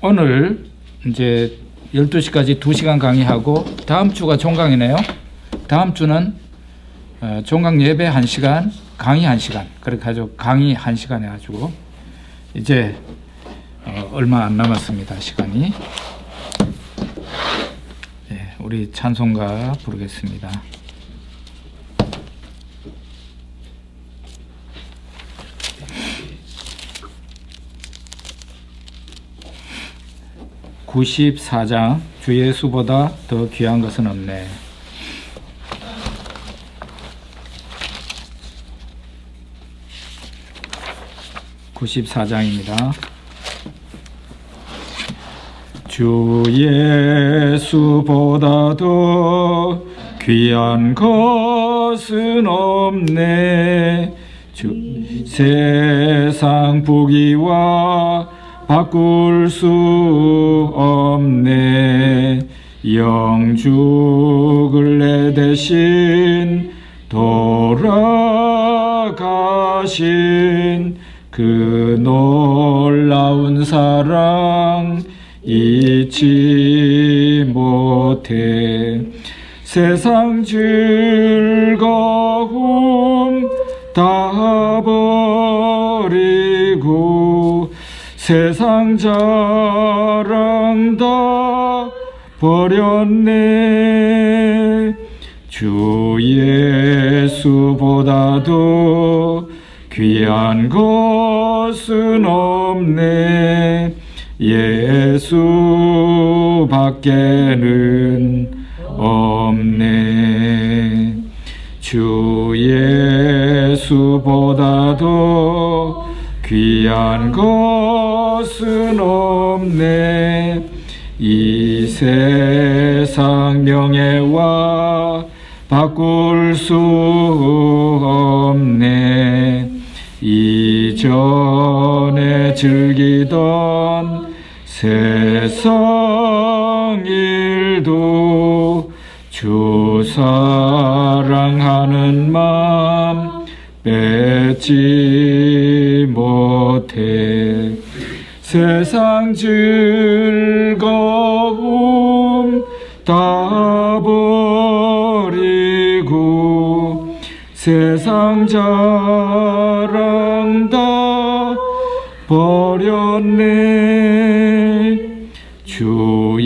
오늘 이제 12시까지 2시간 강의하고 다음 주가 종강이네요. 다음 주는 종강 예배 1시간, 강의 1시간. 그렇게 해서 강의 1시간 해가지고 이제 얼마 안 남았습니다. 시간이. 네, 우리 찬송가 부르겠습니다. (94장) 주 예수보다 더 귀한 것은 없네. (94장입니다) 주 예수보다 더 귀한 것은 없네. 세상 부귀와 바꿀 수 없네. 영죽을 내 대신 돌아가신 그 놀라운 사랑 잊지 못해. 세상 즐거움 다 버리고 세상 자랑 다 버렸네. 주 예수보다도 귀한 것은 없네. 예수밖에는 없네. 주 예수보다도 귀한 것은 없네. 이 세상 명예와 바꿀 수 없네. 이전에 즐기던 세상 일도 주 사랑하는 마음 뺏지 못해. 세상 즐거움 다 버리고 세상 자랑 다 버렸네. 주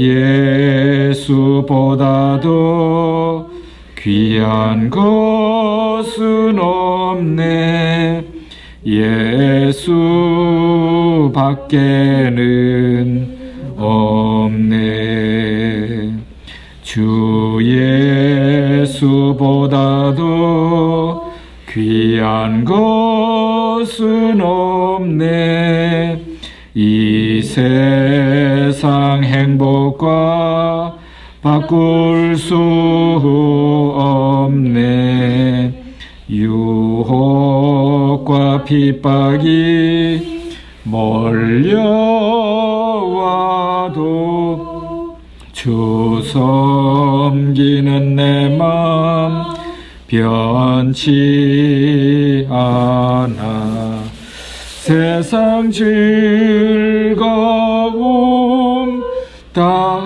예수보다도 귀한 것은 없네. 예수밖에는 없네. 주 예수보다도 귀한 것은 없네. 이 세상 행복과 바꿀 수 없네. 유혹과 핍박이 몰려와도 주 섬기는 내 맘 변치 않아. 세상 즐거움 다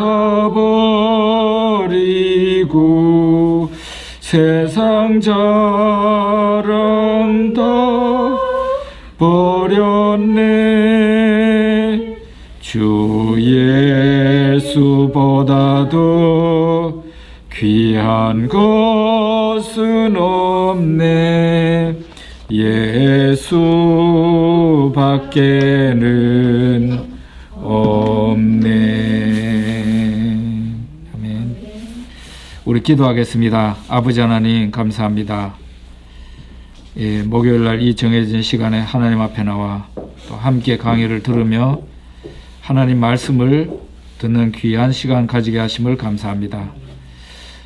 버리고 세상 자랑 다 버렸네. 주 예수보다도 귀한 것은 없네. 예수밖에는 없네. 아멘. 우리 기도하겠습니다. 아버지 하나님 감사합니다. 목요일날 이 정해진 시간에 하나님 앞에 나와 또 함께 강의를 들으며 하나님 말씀을 듣는 귀한 시간 가지게 하심을 감사합니다.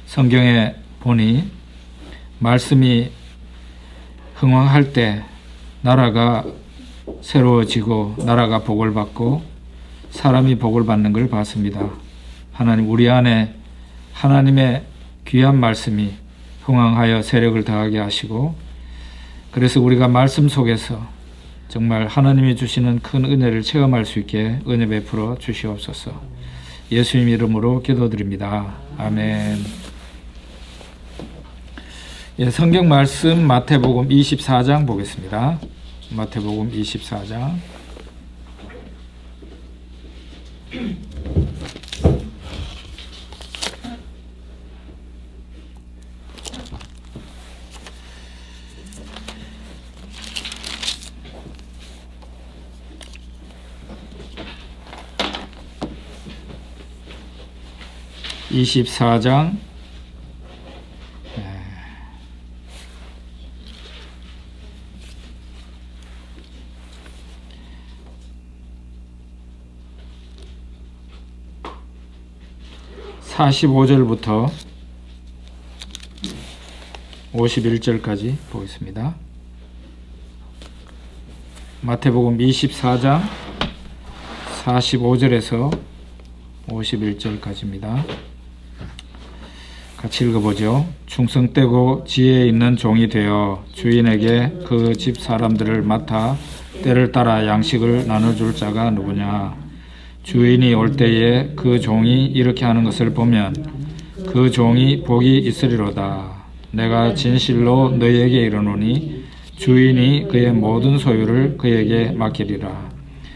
성경에 보니 말씀이 흥왕할 때 나라가 새로워지고 나라가 복을 받고 사람이 복을 받는 걸 봤습니다. 하나님, 우리 안에 하나님의 귀한 말씀이 흥왕하여 세력을 더하게 하시고, 그래서 우리가 말씀 속에서 정말 하나님이 주시는 큰 은혜를 체험할 수 있게 은혜 베풀어 주시옵소서. 예수님 이름으로 기도드립니다. 아멘. 예, 성경 말씀 마태복음 24장 보겠습니다. 마태복음 24장 24장 45절부터 51절까지 보겠습니다. 마태복음 24장 45절에서 51절까지입니다. 같이 읽어보죠. 충성되고 지혜 있는 종이 되어 주인에게 그 집 사람들을 맡아 때를 따라 양식을 나눠줄 자가 누구냐? 주인이 올 때에 그 종이 이렇게 하는 것을 보면 그 종이 복이 있으리로다. 내가 진실로 너희에게 이르노니 주인이 그의 모든 소유를 그에게 맡기리라.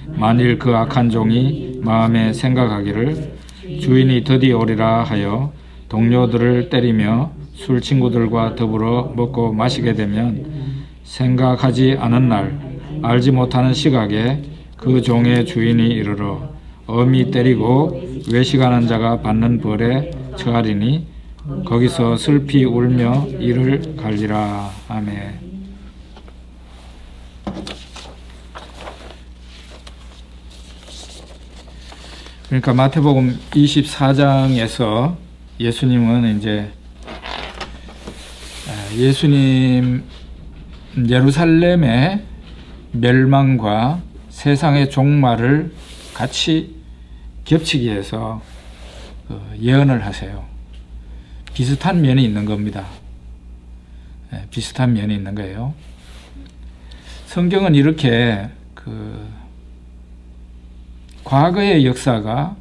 만일 그 악한 종이 마음에 생각하기를 주인이 드디어 오리라 하여 동료들을 때리며 술 친구들과 더불어 먹고 마시게 되면 생각하지 않은 날 알지 못하는 시각에 그 종의 주인이 이르러 엄히 때리고 외식하는 자가 받는 벌에 처하리니 거기서 슬피 울며 이를 갈리라. 아멘. 그러니까 마태복음 24장에서 예수님은 이제 예수님 예루살렘의 멸망과 세상의 종말을 같이 겹치기 위해서 예언을 하세요. 비슷한 면이 있는 겁니다. 비슷한 면이 있는 거예요. 성경은 이렇게 과거의 역사가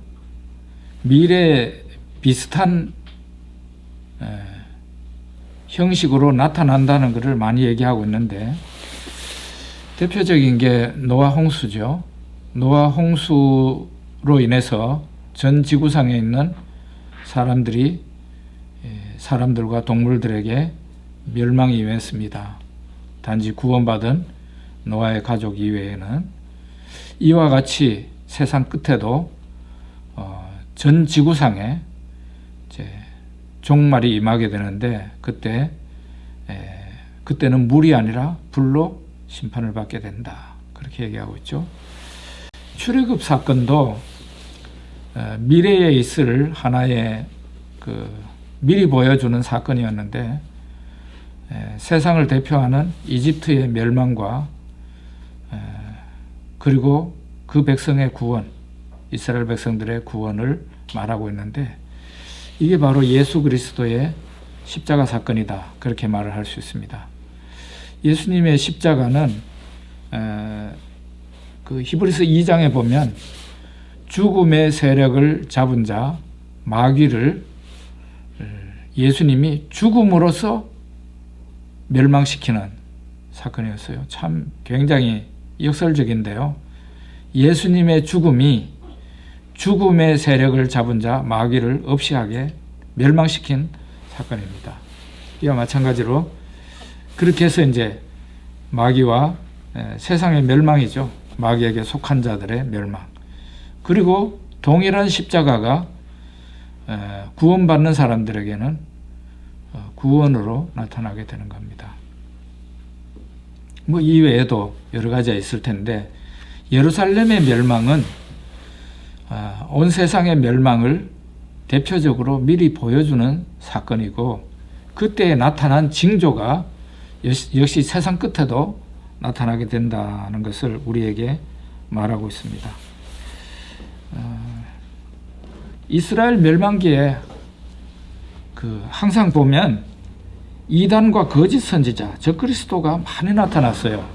미래에 비슷한 형식으로 나타난다는 것을 많이 얘기하고 있는데 대표적인 게 노아 홍수죠. 노아 홍수로 인해서 전 지구상에 있는 사람들이 사람들과 동물들에게 멸망이 임했습니다. 단지 구원받은 노아의 가족 이외에는 이와 같이 세상 끝에도 전 지구상에 이제 종말이 임하게 되는데 그때는 물이 아니라 불로 심판을 받게 된다. 그렇게 얘기하고 있죠. 출애굽 사건도 미래에 있을 하나의 미리 보여주는 사건이었는데 세상을 대표하는 이집트의 멸망과 그리고 그 백성의 구원, 이스라엘 백성들의 구원을 말하고 있는데 이게 바로 예수 그리스도의 십자가 사건이다. 그렇게 말을 할 수 있습니다. 예수님의 십자가는 히브리서 2장에 보면 죽음의 세력을 잡은 자 마귀를 예수님이 죽음으로써 멸망시키는 사건이었어요. 참 굉장히 역설적인데요. 예수님의 죽음이 죽음의 세력을 잡은 자 마귀를 없이 하게 멸망시킨 사건입니다. 이와 마찬가지로 그렇게 해서 이제 마귀와 세상의 멸망이죠. 마귀에게 속한 자들의 멸망. 그리고 동일한 십자가가 구원받는 사람들에게는 구원으로 나타나게 되는 겁니다. 뭐 이외에도 여러 가지가 있을 텐데 예루살렘의 멸망은 온 세상의 멸망을 대표적으로 미리 보여주는 사건이고 그때에 나타난 징조가 역시 세상 끝에도 나타나게 된다는 것을 우리에게 말하고 있습니다. 이스라엘 멸망기에 항상 보면 이단과 거짓 선지자, 적그리스도가 많이 나타났어요.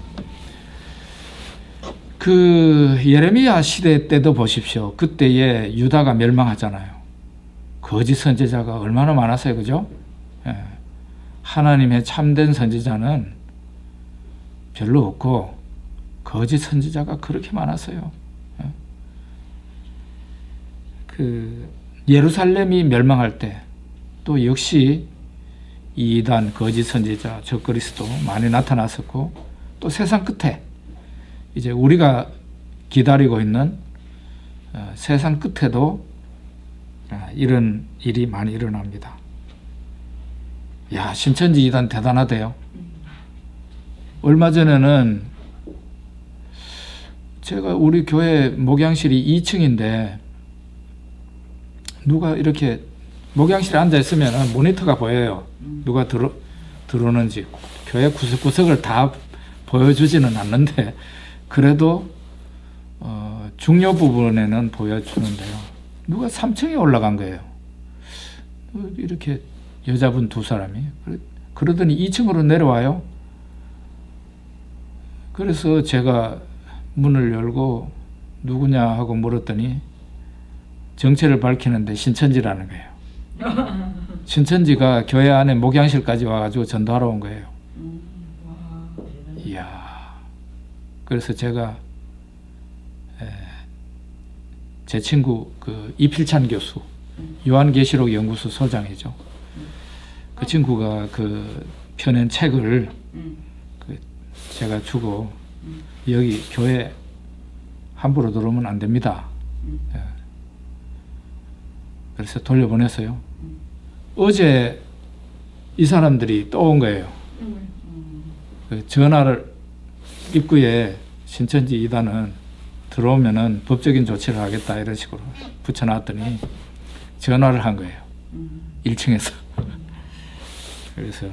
그 예레미야 시대 때도 보십시오. 그때에 유다가 멸망하잖아요. 거짓 선지자가 얼마나 많았어요. 그죠? 예. 하나님의 참된 선지자는 별로 없고 거짓 선지자가 그렇게 많았어요. 예. 그 예루살렘이 멸망할 때 또 역시 이단 거짓 선지자 적그리스도 많이 나타났었고, 또 세상 끝에 이제 우리가 기다리고 있는 세상 끝에도 이런 일이 많이 일어납니다. 야, 신천지 이단 대단하대요. 얼마 전에는 제가 우리 교회 목양실이 2층인데 누가 이렇게 목양실에 앉아 있으면 모니터가 보여요. 누가 들어오는지. 교회 구석구석을 다 보여주지는 않는데 그래도 중요 부분에는 보여주는데요. 누가 3층에 올라간 거예요. 이렇게 여자분 2사람이. 그러더니 2층으로 내려와요. 그래서 제가 문을 열고 누구냐 하고 물었더니 정체를 밝히는데 신천지라는 거예요. 신천지가 교회 안에 목양실까지 와가지고 전도하러 온 거예요. 이야. 그래서 제가 제 친구 그 이필찬 교수, 요한계시록 연구소 소장이죠. 그 친구가 그 펴낸 책을 제가 주고 여기 교회 함부로 들어오면 안 됩니다. 그래서 돌려보냈어요. 어제 이 사람들이 또 온 거예요. 그 전화를 입구에 신천지 이단은 들어오면은 법적인 조치를 하겠다 이런 식으로 붙여놨더니 전화를 한 거예요. 1층에서. 그래서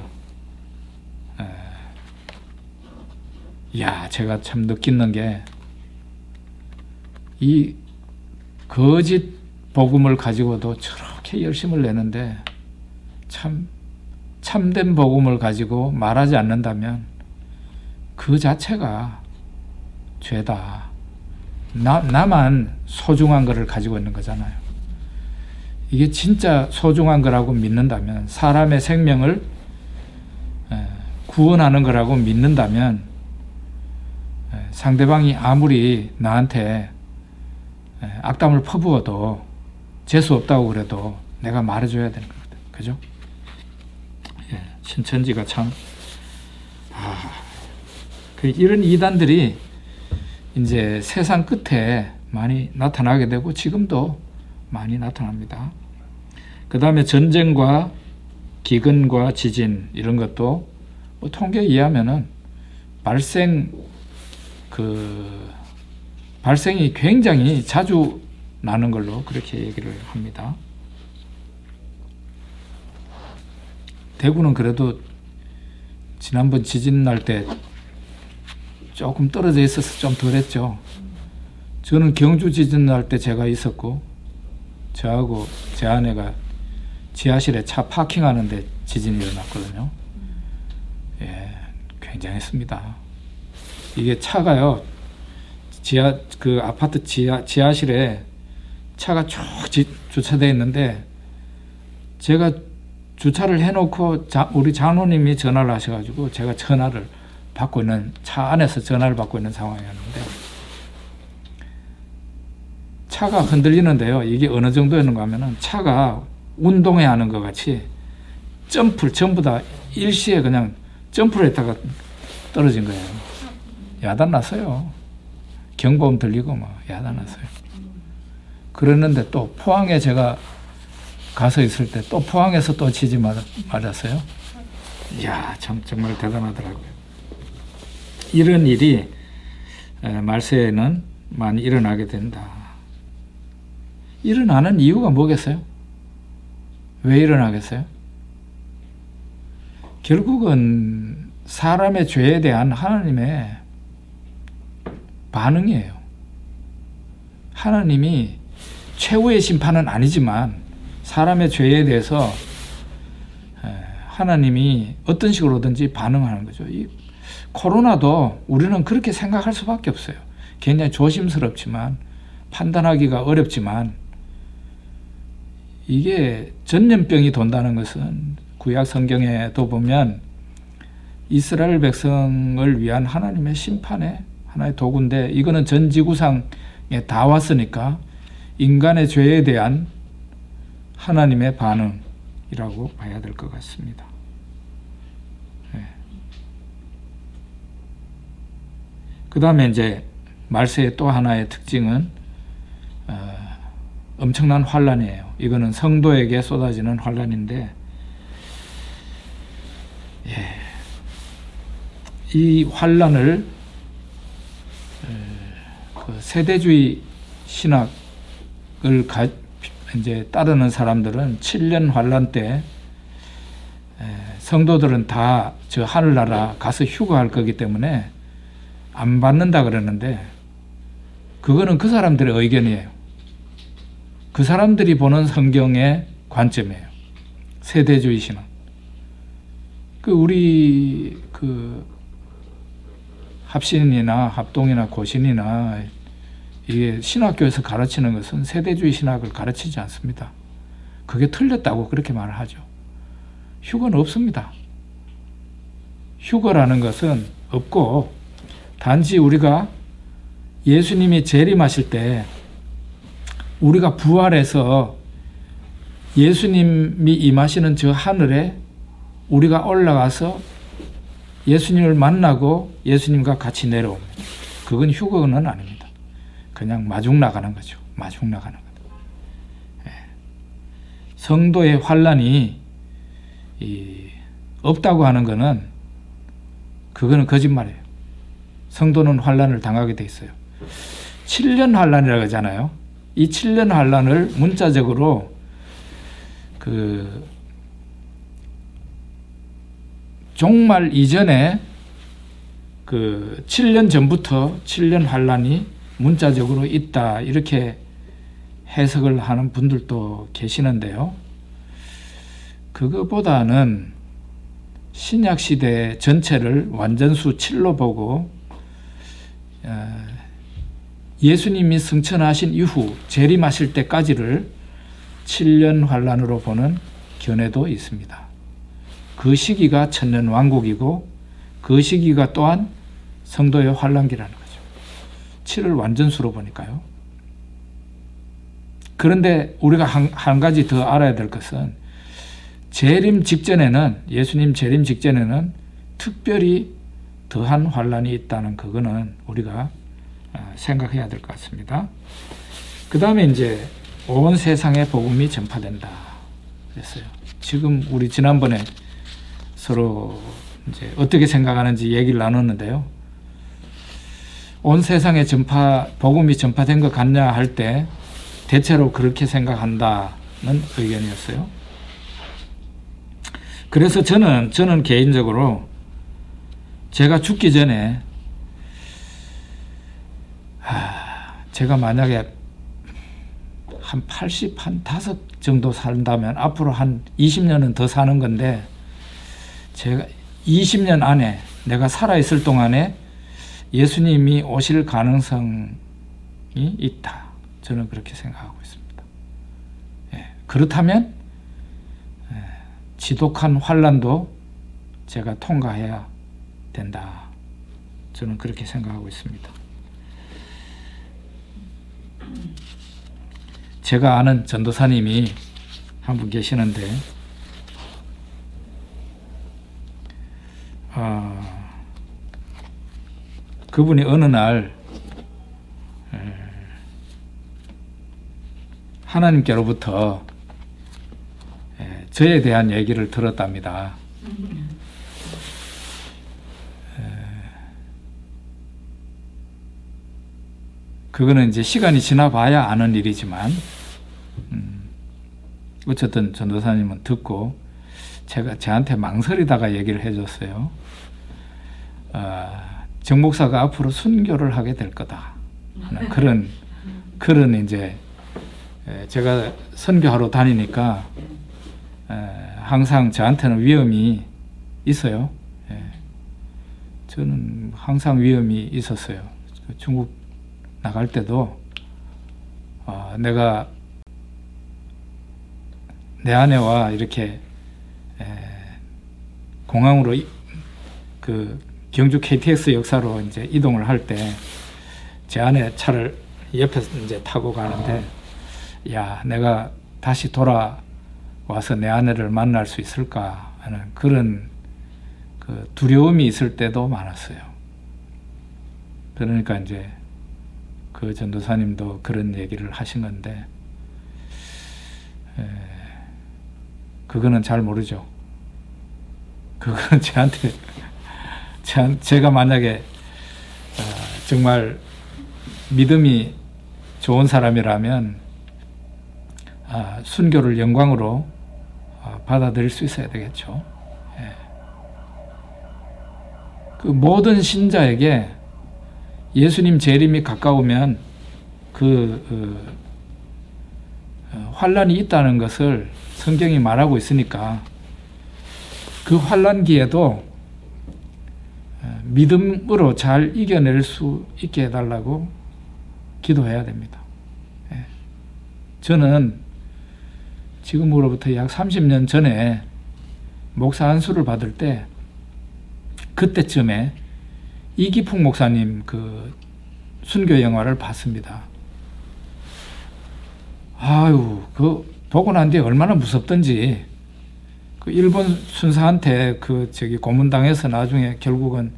야, 제가 참 느끼는 게 이 거짓 복음을 가지고도 저렇게 열심을 내는데 참된 복음을 가지고 말하지 않는다면 그 자체가 죄다. 나만 소중한 것을 가지고 있는 거잖아요. 이게 진짜 소중한 거라고 믿는다면, 사람의 생명을 구원하는 거라고 믿는다면 상대방이 아무리 나한테 악담을 퍼부어도 재수 없다고 그래도 내가 말해줘야 되는 거거든. 그죠? 예, 신천지가 참, 이런 이단들이 이제 세상 끝에 많이 나타나게 되고 지금도 많이 나타납니다. 그 다음에 전쟁과 기근과 지진 이런 것도 뭐 통계에 의하면은 발생이 굉장히 자주 나는 걸로 그렇게 얘기를 합니다. 대구는 그래도 지난번 지진 날 때 조금 떨어져 있어서 좀 덜했죠. 저는 경주 지진 날 때 제가 있었고, 저하고 제 아내가 지하실에 차 파킹하는데 지진이 일어났거든요. 예, 굉장했습니다. 이게 차가요, 그 아파트 지하실에 차가 쭉 주차되어 있는데, 제가 주차를 해놓고 우리 장로님이 전화를 하셔가지고 제가 전화를 받고 있는, 차 안에서 전화를 받고 있는 상황이었는데, 차가 흔들리는데요. 이게 어느 정도였는가 하면은 차가 운동회 하는 것 같이 점프를 전부 다 일시에 그냥 점프를 했다가 떨어진 거예요. 야단났어요. 경보음 들리고 막 야단났어요. 그랬는데 또 포항에 제가 가서 있을 때 또 포항에서 또 지진 맞았어요. 이야, 정말 대단하더라고요. 이런 일이 말세에는 많이 일어나게 된다. 일어나는 이유가 뭐겠어요? 왜 일어나겠어요? 결국은 사람의 죄에 대한 하나님의 반응이에요. 하나님이 최후의 심판은 아니지만 사람의 죄에 대해서 하나님이 어떤 식으로든지 반응하는 거죠. 이 코로나도 우리는 그렇게 생각할 수밖에 없어요. 굉장히 조심스럽지만 판단하기가 어렵지만 이게 전염병이 돈다는 것은 구약 성경에도 보면 이스라엘 백성을 위한 하나님의 심판의 하나의 도구인데 이거는 전 지구상에 다 왔으니까 인간의 죄에 대한 하나님의 반응이라고 봐야 될 것 같습니다. 그 다음에 이제 말세의 또 하나의 특징은 엄청난 환란이에요. 이거는 성도에게 쏟아지는 환란인데 이 환란을 그 세대주의 신학을 이제 따르는 사람들은 7년 환란 때 성도들은 다 저 하늘나라 가서 휴거할 거기 때문에 안 받는다 그러는데 그거는 그 사람들의 의견이에요. 그 사람들이 보는 성경의 관점이에요. 세대주의 신학. 우리 합신이나 합동이나 고신이나 이게 신학교에서 가르치는 것은 세대주의 신학을 가르치지 않습니다. 그게 틀렸다고 그렇게 말을 하죠. 휴거는 없습니다. 휴거라는 것은 없고 단지 우리가 예수님이 재림하실 때 우리가 부활해서 예수님이 임하시는 저 하늘에 우리가 올라가서 예수님을 만나고 예수님과 같이 내려옵니다. 그건 휴거는 아닙니다. 그냥 마중 나가는 거죠. 마중 나가는 것. 성도의 환란이 없다고 하는 거는 그거는 거짓말이에요. 성도는 환란을 당하게 돼 있어요. 7년 환란이라고 하잖아요. 이 7년 환란을 문자적으로 종말 이전에 7년 전부터 7년 환란이 문자적으로 있다 이렇게 해석을 하는 분들도 계시는데요. 그거보다는 신약시대 전체를 완전수 7로 보고 예수님이 승천하신 이후 재림하실 때까지를 7년 환란으로 보는 견해도 있습니다. 그 시기가 천년왕국이고 그 시기가 또한 성도의 환란기라는 거죠. 7을 완전수로 보니까요. 그런데 우리가 한 가지 더 알아야 될 것은 재림 직전에는 예수님 재림 직전에는 특별히 더한 환란이 있다는 그거는 우리가 생각해야 될 것 같습니다. 그 다음에 이제 온 세상에 복음이 전파된다 그랬어요. 지금 우리 지난번에 서로 이제 어떻게 생각하는지 얘기를 나눴는데요. 온 세상에 복음이 전파된 것 같냐 할 때 대체로 그렇게 생각한다는 의견이었어요. 그래서 저는 개인적으로 제가 죽기 전에 제가 만약에 한 80, 한 5 정도 산다면 앞으로 한 20년은 더 사는 건데 제가 20년 안에 내가 살아있을 동안에 예수님이 오실 가능성이 있다. 저는 그렇게 생각하고 있습니다. 그렇다면 지독한 환란도 제가 통과해야 된다. 저는 그렇게 생각하고 있습니다. 제가 아는 전도사님이 한 분 계시는데 그분이 어느 날 하나님께로부터 저에 대한 얘기를 들었답니다. 그거는 이제 시간이 지나봐야 아는 일이지만 어쨌든 전도사님은 듣고 저한테 망설이다가 얘기를 해줬어요. 정 목사가 앞으로 순교를 하게 될 거다. 그런 이제 제가 선교하러 다니니까 항상 저한테는 위험이 있어요. 저는 항상 위험이 있었어요. 중국 나갈 때도 내가 내 아내와 이렇게 공항으로 그 경주 KTX 역사로 이제 이동을 할 때 제 아내 차를 옆에서 이제 타고 가는데, 야, 내가 다시 돌아와서 내 아내를 만날 수 있을까 하는 그런 그 두려움이 있을 때도 많았어요. 그러니까 이제 그 전도사님도 그런 얘기를 하신 건데, 그거는 잘 모르죠. 그거는 제가 만약에 정말 믿음이 좋은 사람이라면 순교를 영광으로 받아들일 수 있어야 되겠죠. 그 모든 신자에게 예수님 재림이 가까우면 환란이 있다는 것을 성경이 말하고 있으니까 그 환란기에도 믿음으로 잘 이겨낼 수 있게 해달라고 기도해야 됩니다. 저는 지금으로부터 약 30년 전에 목사 안수를 받을 때 그때쯤에 이기풍 목사님 그 순교 영화를 봤습니다. 아유, 그 보고 난 뒤에 얼마나 무섭던지. 그 일본 순사한테 고문당해서 나중에 결국은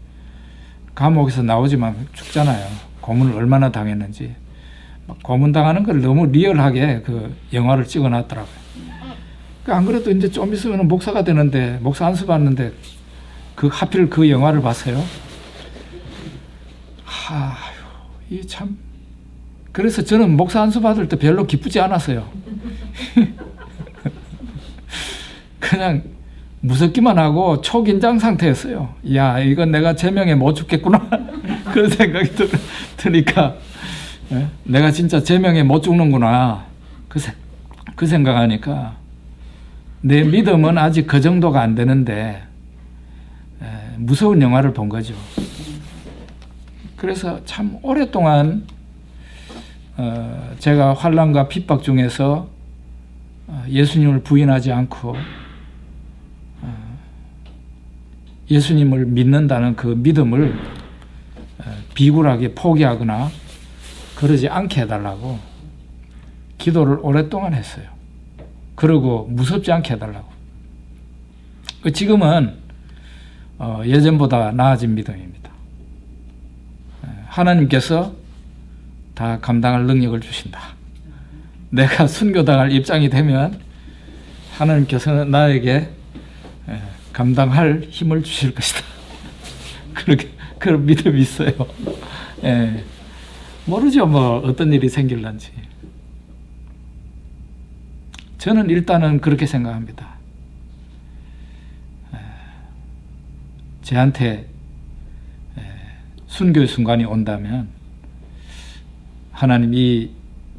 감옥에서 나오지만 죽잖아요. 고문을 얼마나 당했는지. 고문당하는 걸 너무 리얼하게 그 영화를 찍어놨더라고요. 안 그래도 이제 좀 있으면 목사가 되는데, 목사 안수 받는데 하필 그 영화를 봤어요. 이 참. 그래서 저는 목사 안수 받을 때 별로 기쁘지 않았어요. 그냥 무섭기만 하고 초긴장 상태였어요. 야, 이건 내가 제명에 못 죽겠구나. 그런 생각이 드니까, 내가 진짜 제명에 못 죽는구나. 그 생각하니까 내 믿음은 아직 그 정도가 안 되는데 무서운 영화를 본 거죠. 그래서 참 오랫동안 제가 환난과 핍박 중에서 예수님을 부인하지 않고 예수님을 믿는다는 그 믿음을 비굴하게 포기하거나 그러지 않게 해달라고 기도를 오랫동안 했어요. 그리고 무섭지 않게 해달라고. 지금은 예전보다 나아진 믿음입니다. 하나님께서 다 감당할 능력을 주신다. 내가 순교당할 입장이 되면 하나님께서는 나에게 감당할 힘을 주실 것이다. 그런 믿음이 있어요. 모르죠, 뭐 어떤 일이 생길런지. 저는 일단은 그렇게 생각합니다. 저한테 순교의 순간이 온다면 하나님이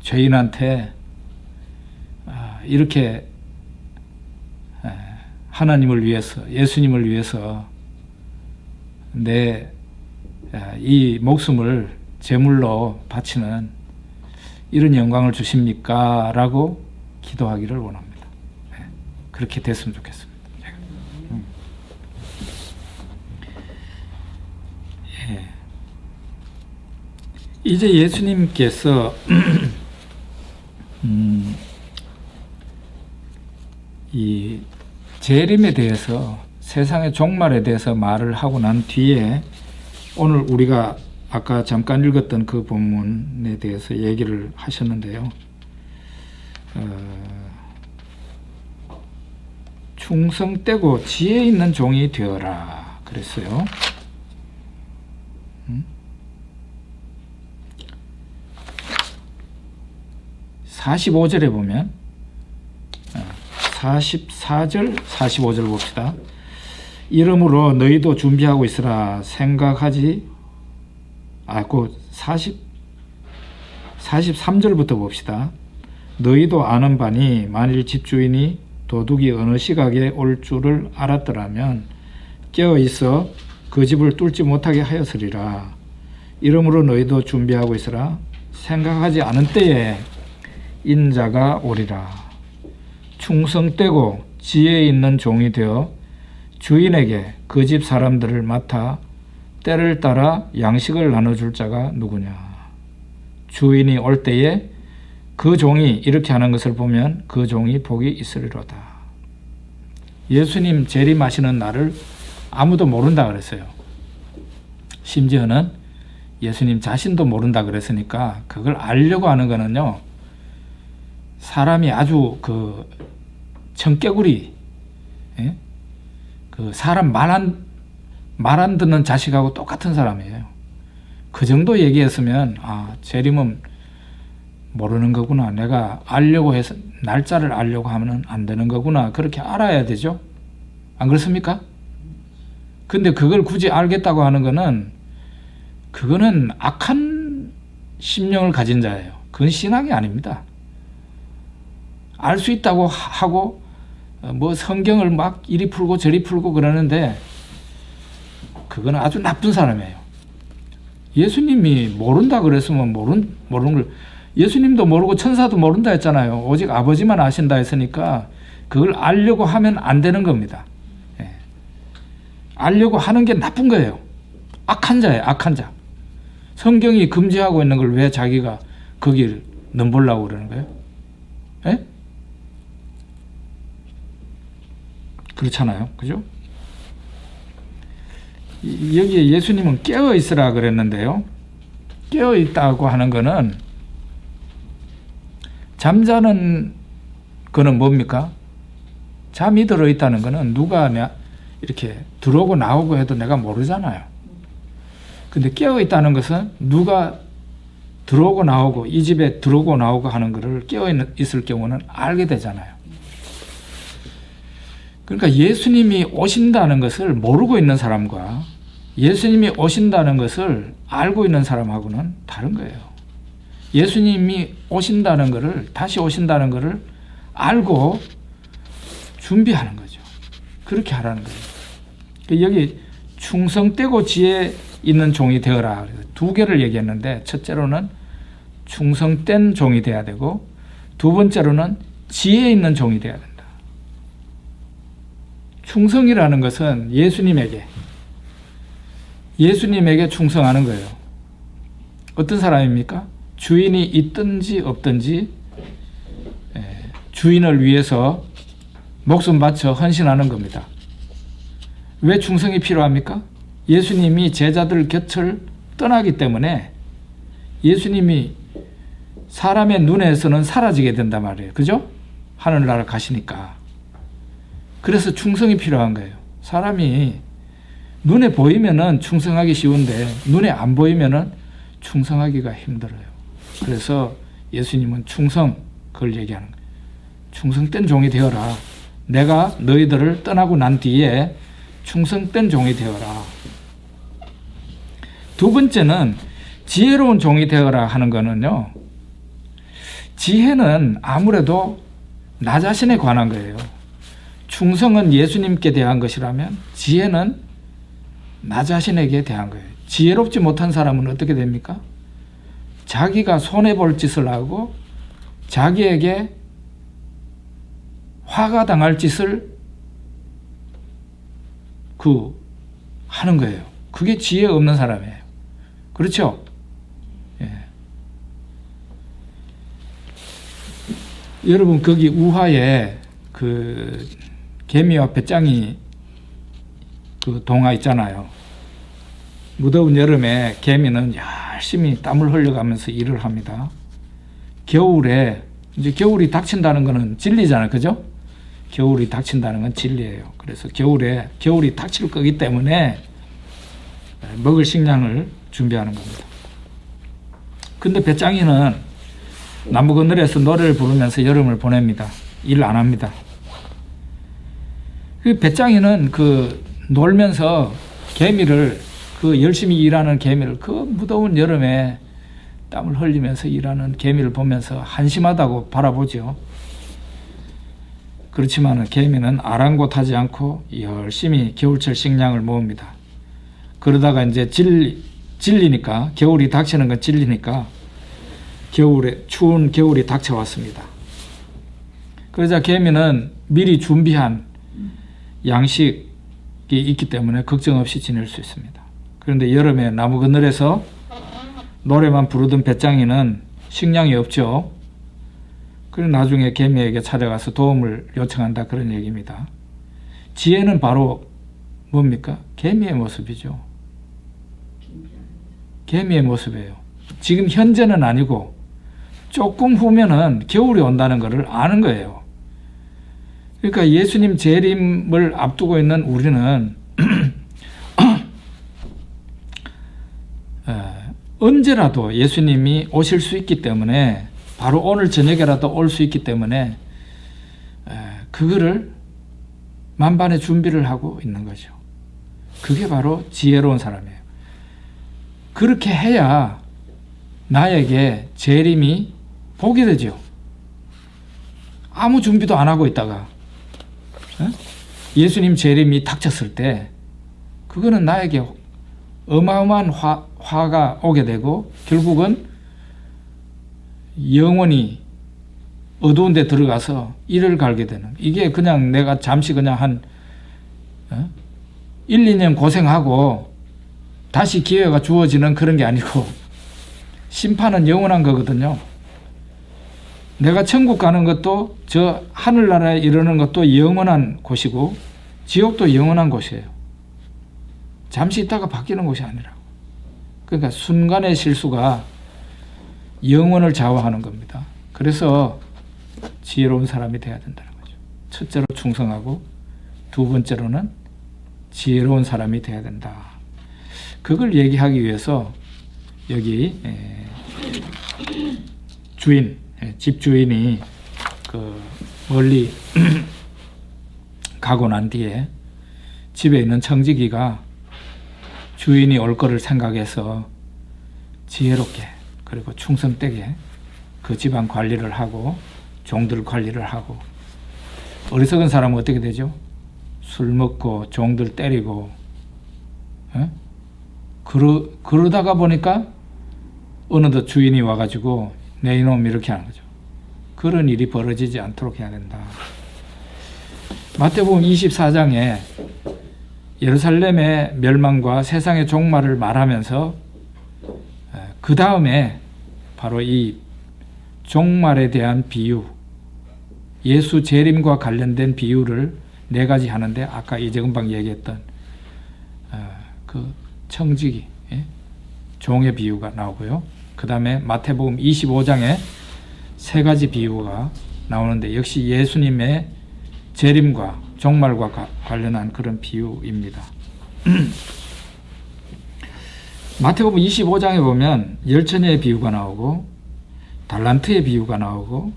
죄인한테 이렇게 하나님을 위해서, 예수님을 위해서 내 이 목숨을 제물로 바치는 이런 영광을 주십니까? 라고 기도하기를 원합니다. 그렇게 됐으면 좋겠습니다. 이제 예수님께서 이 재림에 대해서, 세상의 종말에 대해서 말을 하고 난 뒤에 오늘 우리가 아까 잠깐 읽었던 그 본문에 대해서 얘기를 하셨는데요. 충성되고 지혜 있는 종이 되어라 그랬어요. 45절에 보면 44절, 45절 봅시다. 이러므로 너희도 준비하고 있으라. 생각하지 그 43절부터 봅시다. 너희도 아는 바니 만일 집주인이 도둑이 어느 시각에 올 줄을 알았더라면 깨어 있어 그 집을 뚫지 못하게 하였으리라. 이러므로 너희도 준비하고 있으라. 생각하지 않은 때에 인자가 오리라. 충성되고 지혜 있는 종이 되어 주인에게 그 집 사람들을 맡아 때를 따라 양식을 나눠줄 자가 누구냐. 주인이 올 때에 그 종이 이렇게 하는 것을 보면 그 종이 복이 있으리로다. 예수님 재림하시는 날을 아무도 모른다 그랬어요. 심지어는 예수님 자신도 모른다 그랬으니까 그걸 알려고 하는 거는요, 사람이 아주 그 청개구리, 그 사람 말 안 듣는 자식하고 똑같은 사람이에요. 그 정도 얘기했으면 재림은 모르는 거구나, 내가 알려고 해서 날짜를 알려고 하면 안 되는 거구나, 그렇게 알아야 되죠. 안 그렇습니까? 근데 그걸 굳이 알겠다고 하는 거는, 그거는 악한 심령을 가진 자예요. 그건 신앙이 아닙니다. 알 수 있다고 하고 뭐 성경을 막 이리 풀고 저리 풀고 그러는데 그건 아주 나쁜 사람이에요. 예수님이 모른다 그랬으면 모르는 걸, 예수님도 모르고 천사도 모른다 했잖아요. 오직 아버지만 아신다 했으니까 그걸 알려고 하면 안 되는 겁니다. 알려고 하는 게 나쁜 거예요. 악한 자예요. 악한 자. 성경이 금지하고 있는 걸 왜 자기가 거기를 넘보려고 그러는 거예요? 예? 그렇잖아요. 그죠? 여기에 예수님은 깨어 있으라 그랬는데요. 깨어 있다고 하는 거는, 잠자는 거는 뭡니까? 잠이 들어 있다는 거는 누가 이렇게 들어오고 나오고 해도 내가 모르잖아요. 근데 깨어 있다는 것은 누가 들어오고 나오고, 이 집에 들어오고 나오고 하는 것을 깨어 있을 경우는 알게 되잖아요. 그러니까 예수님이 오신다는 것을 모르고 있는 사람과 예수님이 오신다는 것을 알고 있는 사람하고는 다른 거예요. 예수님이 오신다는 것을, 다시 오신다는 것을 알고 준비하는 거죠. 그렇게 하라는 거예요. 여기 충성되고 지혜 있는 종이 되어라. 두 개를 얘기했는데, 첫째로는 충성된 종이 되어야 되고, 두 번째로는 지혜 있는 종이 되어야 된다. 충성이라는 것은 예수님에게 충성하는 거예요. 어떤 사람입니까? 주인이 있든지 없든지 주인을 위해서 목숨 바쳐 헌신하는 겁니다. 왜 충성이 필요합니까? 예수님이 제자들 곁을 떠나기 때문에 예수님이 사람의 눈에서는 사라지게 된단 말이에요. 그죠? 하늘나라 가시니까. 그래서 충성이 필요한 거예요. 사람이 눈에 보이면은 충성하기 쉬운데 눈에 안 보이면은 충성하기가 힘들어요. 그래서 예수님은 충성, 그걸 얘기하는 거예요. 충성된 종이 되어라. 내가 너희들을 떠나고 난 뒤에 충성된 종이 되어라. 두 번째는 지혜로운 종이 되어라 하는 거는요, 지혜는 아무래도 나 자신에 관한 거예요. 충성은 예수님께 대한 것이라면 지혜는 나 자신에게 대한 거예요. 지혜롭지 못한 사람은 어떻게 됩니까? 자기가 손해볼 짓을 하고 자기에게 화가 당할 짓을 하는 거예요. 그게 지혜 없는 사람이에요. 그렇죠? 예. 여러분, 거기 우화에 그 개미와 배짱이 그 동화 있잖아요. 무더운 여름에 개미는 열심히 땀을 흘려가면서 일을 합니다. 겨울에, 이제 겨울이 닥친다는 거는 진리잖아요. 그죠? 겨울이 닥친다는 건 진리예요. 그래서 겨울에 겨울이 닥칠 거기 때문에 먹을 식량을 준비하는 겁니다. 근데 배짱이는 나무 그늘에서 노래를 부르면서 여름을 보냅니다. 일 안 합니다. 그 배짱이는 놀면서 개미를, 열심히 일하는 개미를, 무더운 여름에 땀을 흘리면서 일하는 개미를 보면서 한심하다고 바라보죠. 그렇지만 개미는 아랑곳하지 않고 열심히 겨울철 식량을 모읍니다. 그러다가 이제 질리니까, 겨울이 닥치는 건 질리니까 추운 겨울이 닥쳐왔습니다. 그러자 개미는 미리 준비한 양식이 있기 때문에 걱정 없이 지낼 수 있습니다. 그런데 여름에 나무 그늘에서 노래만 부르던 배짱이는 식량이 없죠. 그래서 나중에 개미에게 찾아가서 도움을 요청한다, 그런 얘기입니다. 지혜는 바로 뭡니까? 개미의 모습이죠. 개미의 모습이에요. 지금 현재는 아니고 조금 후면은 겨울이 온다는 것을 아는 거예요. 그러니까 예수님 재림을 앞두고 있는 우리는 언제라도 예수님이 오실 수 있기 때문에, 바로 오늘 저녁에라도 올 수 있기 때문에 그거를 만반의 준비를 하고 있는 거죠. 그게 바로 지혜로운 사람이에요. 그렇게 해야 나에게 재림이 보게 되죠. 아무 준비도 안 하고 있다가 예수님 재림이 닥쳤을 때 그거는 나에게 어마어마한 화가 오게 되고, 결국은 영원히 어두운 데 들어가서 이를 갈게 되는, 이게 그냥 내가 잠시 그냥 한 1, 2년 고생하고 다시 기회가 주어지는 그런 게 아니고, 심판은 영원한 거거든요. 내가 천국 가는 것도, 저 하늘나라에 이르는 것도 영원한 곳이고, 지옥도 영원한 곳이에요. 잠시 있다가 바뀌는 곳이 아니라고. 그러니까 순간의 실수가 영혼을 좌우하는 겁니다. 그래서 지혜로운 사람이 돼야 된다는 거죠. 첫째로 충성하고, 두 번째로는 지혜로운 사람이 돼야 된다. 그걸 얘기하기 위해서 여기 주인, 집주인이 그 멀리 가고 난 뒤에 집에 있는 청지기가 주인이 올 거를 생각해서 지혜롭게, 그리고 충성되게 그 집안 관리를 하고 종들 관리를 하고, 어리석은 사람은 어떻게 되죠? 술 먹고 종들 때리고, 그러다가 보니까 어느덧 주인이 와가지고 내 이놈 이렇게 하는 거죠. 그런 일이 벌어지지 않도록 해야 된다. 마태복음 24장에 예루살렘의 멸망과 세상의 종말을 말하면서 그 다음에 바로 이 종말에 대한 비유, 예수 재림과 관련된 비유를 4가지 하는데, 아까 이재근방 얘기했던 그 청지기, 종의 비유가 나오고요. 그 다음에 마태복음 25장에 3가지 비유가 나오는데, 역시 예수님의 재림과 종말과 관련한 그런 비유입니다. 마태복음 25장에 보면 열처녀의 비유가 나오고, 달란트의 비유가 나오고,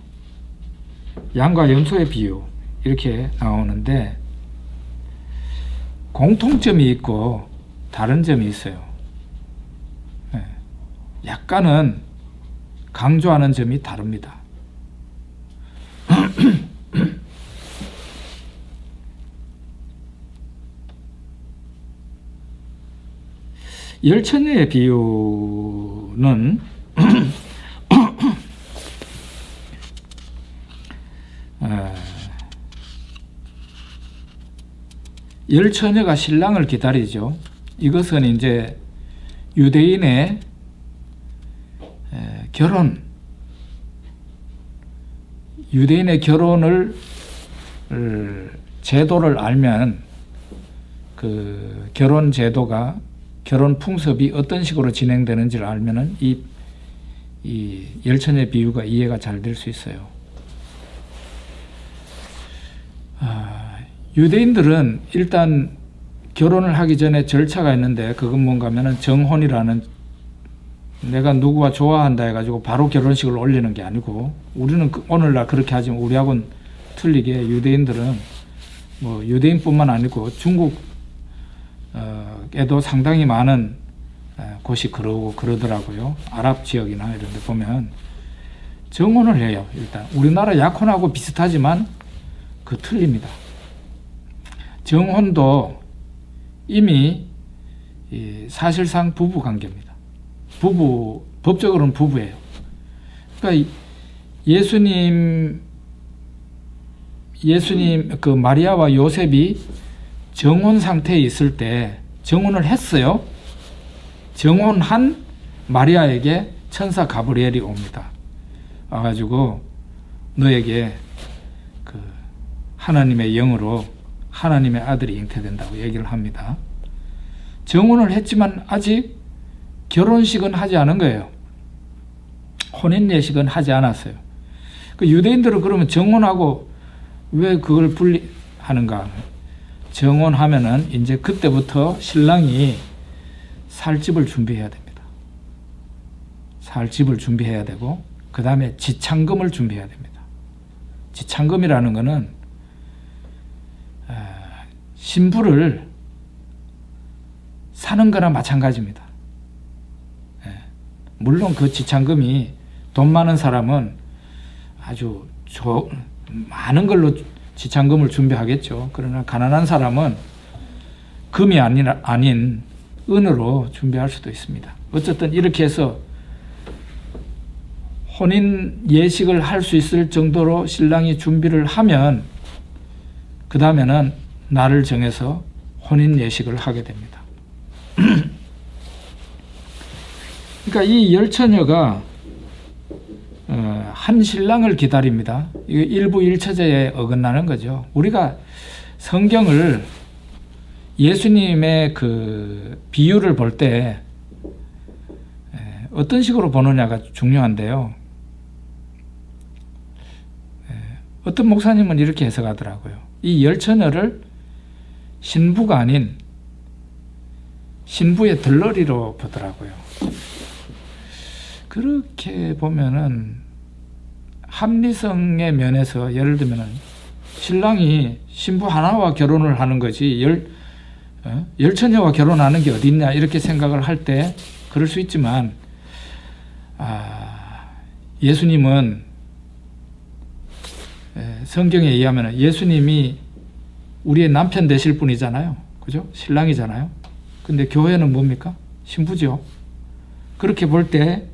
양과 염소의 비유, 이렇게 나오는데 공통점이 있고 다른 점이 있어요. 약간은 강조하는 점이 다릅니다. 열처녀의 비유는 열처녀가 신랑을 기다리죠. 이것은 이제 유대인의 유대인의 결혼을 제도를 알면, 그 결혼 제도가, 결혼 풍습이 어떤 식으로 진행되는지를 알면은 이 열처녀의 비유가 이해가 잘 될 수 있어요. 유대인들은 일단 결혼을 하기 전에 절차가 있는데, 그건 뭔가 하면은 정혼이라는, 내가 누구와 좋아한다 해가지고 바로 결혼식을 올리는 게 아니고, 우리는 오늘날 그렇게 하지만 우리하고는 틀리게 유대인들은, 뭐 유대인뿐만 아니고 중국에도 상당히 많은 곳이 그러고 그러더라고요. 아랍 지역이나 이런 데 보면 정혼을 해요. 일단 우리나라 약혼하고 비슷하지만 그 틀립니다. 정혼도 이미 사실상 부부 관계입니다. 법적으로는 부부예요. 그러니까 예수님 그 마리아와 요셉이 정혼 상태에 있을 때 정혼을 했어요. 정혼한 마리아에게 천사 가브리엘이 옵니다. 와가지고 너에게 그 하나님의 영으로 하나님의 아들이 잉태된다고 얘기를 합니다. 정혼을 했지만 아직 결혼식은 하지 않은 거예요. 혼인 예식은 하지 않았어요. 그 유대인들은 그러면 정혼하고 왜 그걸 분리하는가? 정혼하면은 이제 그때부터 신랑이 살 집을 준비해야 됩니다. 살 집을 준비해야 되고, 그 다음에 지창금을 준비해야 됩니다. 지창금이라는 것은 신부를 사는 거나 마찬가지입니다. 물론 그 지창금이 돈 많은 사람은 아주 많은 걸로 지창금을 준비하겠죠. 그러나 가난한 사람은 금이 아닌 은으로 준비할 수도 있습니다. 어쨌든 이렇게 해서 혼인 예식을 할 수 있을 정도로 신랑이 준비를 하면 그 다음에는 날을 정해서 혼인 예식을 하게 됩니다. 그러니까 이 열처녀가 한 신랑을 기다립니다. 이거 일부 일처제에 어긋나는 거죠. 우리가 성경을 예수님의 그 비유를 볼 때 어떤 식으로 보느냐가 중요한데요. 어떤 목사님은 이렇게 해석하더라고요. 이 열처녀를 신부가 아닌 신부의 들러리로 보더라고요. 그렇게 보면은 합리성의 면에서 예를 들면은 신랑이 신부 하나와 결혼을 하는 거지 열처녀와 결혼하는 게 어딨냐 이렇게 생각을 할 때 그럴 수 있지만 예수님은 성경에 의하면 예수님이 우리의 남편 되실 분이잖아요. 그죠? 신랑이잖아요. 근데 교회는 뭡니까? 신부죠. 그렇게 볼 때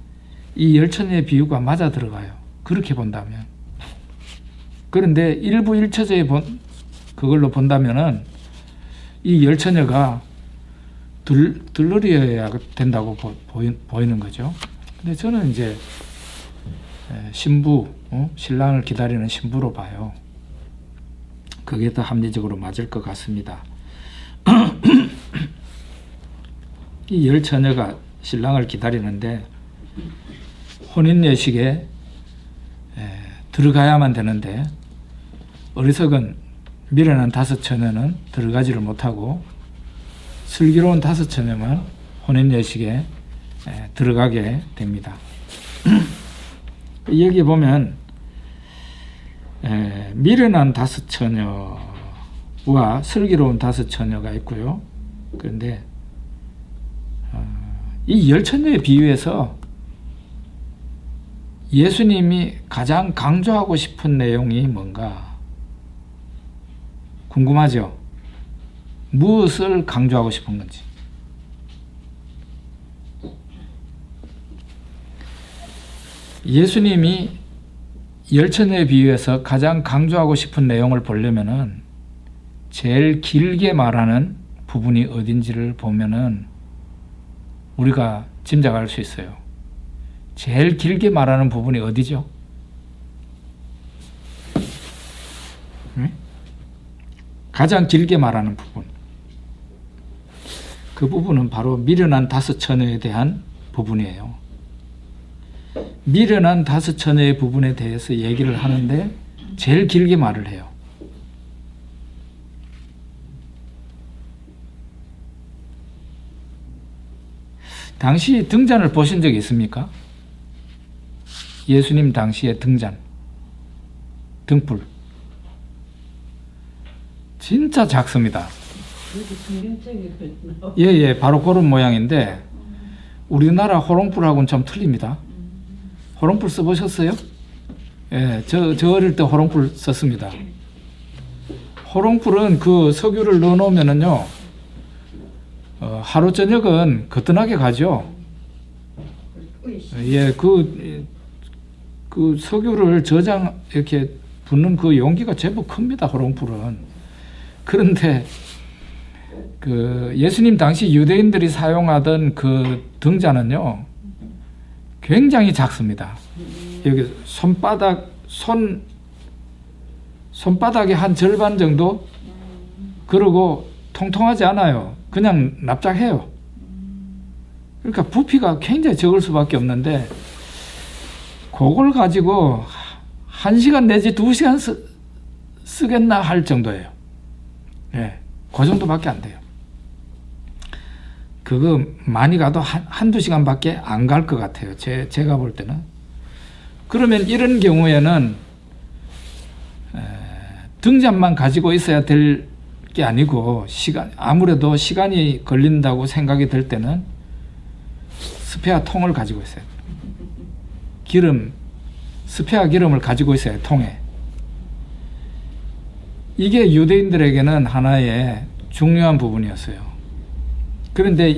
이 열처녀의 비유가 맞아 들어가요. 그렇게 본다면. 그런데 일부 일처제에 그걸로 본다면은 이 열처녀가 들러리여야 된다고 보이는 거죠. 근데 저는 이제 신부, 신랑을 기다리는 신부로 봐요. 그게 더 합리적으로 맞을 것 같습니다. 이 열처녀가 신랑을 기다리는데 혼인 예식에 들어가야만 되는데 어리석은 미련한 다섯 처녀는 들어가지를 못하고 슬기로운 다섯 처녀만 혼인 예식에 들어가게 됩니다. 여기 보면 미련한 다섯 처녀와 슬기로운 다섯 처녀가 있고요. 그런데 이 열처녀의 비유에서 예수님이 가장 강조하고 싶은 내용이 뭔가 궁금하죠? 무엇을 강조하고 싶은 건지. 예수님이 열처녀의 비유에서 가장 강조하고 싶은 내용을 보려면은 제일 길게 말하는 부분이 어딘지를 보면은 우리가 짐작할 수 있어요. 제일 길게 말하는 부분이 어디죠? 가장 길게 말하는 부분. 그 부분은 바로 미련한 다섯 처녀에 대한 부분이에요. 미련한 다섯 처녀의 부분에 대해서 얘기를 하는데 제일 길게 말을 해요. 당시 등잔을 보신 적이 있습니까? 예수님 당시의 등잔, 등불. 진짜 작습니다. 예, 바로 그런 모양인데 우리나라 호롱불하고는 좀 틀립니다. 호롱불 써보셨어요? 예, 저 어릴 때 호롱불 썼습니다. 호롱불은 그 석유를 넣어놓으면은요, 하루 저녁은 거뜬하게 가죠. 예, 그 석유를 이렇게 붓는 그 용기가 제법 큽니다. 호롱불은. 그런데 그 예수님 당시 유대인들이 사용하던 그 등잔은요, 굉장히 작습니다. 여기 손바닥의 한 절반 정도? 그리고 통통하지 않아요. 그냥 납작해요. 그러니까 부피가 굉장히 적을 수밖에 없는데, 그걸 가지고 1시간 내지 2시간 쓰겠나 할 정도예요. 예, 그 정도밖에 안 돼요. 그거 많이 가도 한두 시간밖에 안 갈 것 같아요. 제가 볼 때는. 그러면 이런 경우에는 등잔만 가지고 있어야 될 게 아니고, 아무래도 시간이 걸린다고 생각이 들 때는 스페어 통을 가지고 있어요. 스페어 기름을 가지고 있어요, 통에. 이게 유대인들에게는 하나의 중요한 부분이었어요. 그런데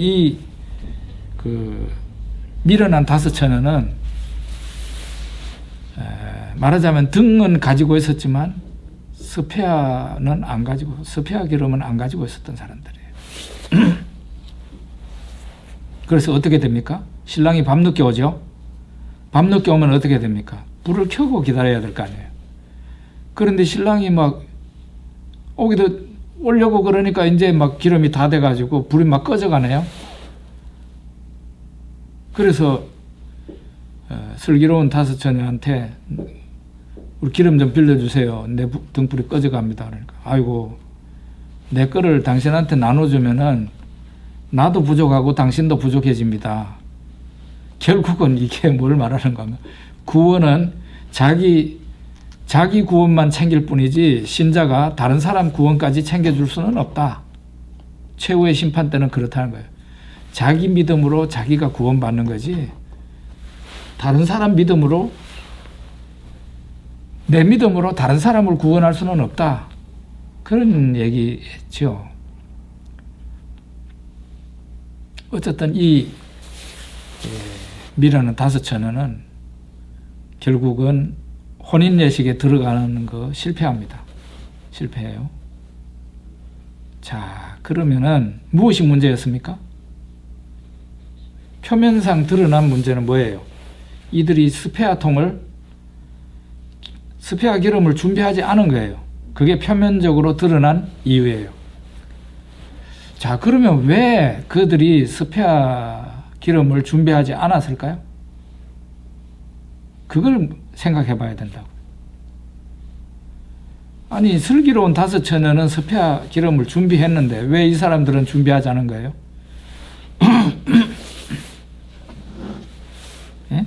미련한 5처녀는 말하자면 등은 가지고 있었지만 스페어 기름은 안 가지고 있었던 사람들이에요. 그래서 어떻게 됩니까? 신랑이 밤늦게 오죠? 밤늦게 오면 어떻게 됩니까? 불을 켜고 기다려야 될 거 아니에요. 그런데 신랑이 막 오려고 그러니까 이제 막 기름이 다 돼가지고 불이 막 꺼져가네요. 그래서 슬기로운 5처녀한테 우리 기름 좀 빌려주세요. 내 등불이 꺼져갑니다. 그러니까 아이고, 내 거를 당신한테 나눠주면은 나도 부족하고 당신도 부족해집니다. 결국은 이게 뭘 말하는 거면, 구원은 자기 구원만 챙길 뿐이지 신자가 다른 사람 구원까지 챙겨줄 수는 없다. 최후의 심판 때는 그렇다는 거예요. 자기 믿음으로 자기가 구원받는 거지, 다른 사람 믿음으로, 내 믿음으로 다른 사람을 구원할 수는 없다. 그런 얘기죠. 어쨌든 이 미라는 5처녀는 결국은 혼인 예식에 들어가는 거 실패합니다. 실패해요. 자, 그러면은 무엇이 문제였습니까? 표면상 드러난 문제는 뭐예요? 이들이 스페어 기름을 준비하지 않은 거예요. 그게 표면적으로 드러난 이유예요. 자, 그러면 왜 그들이 스페어 기름을 준비하지 않았을까요? 그걸 생각해 봐야 된다고. 아니, 슬기로운 5처녀는 스페어 기름을 준비했는데 왜 이 사람들은 준비하지 않은 거예요? 예?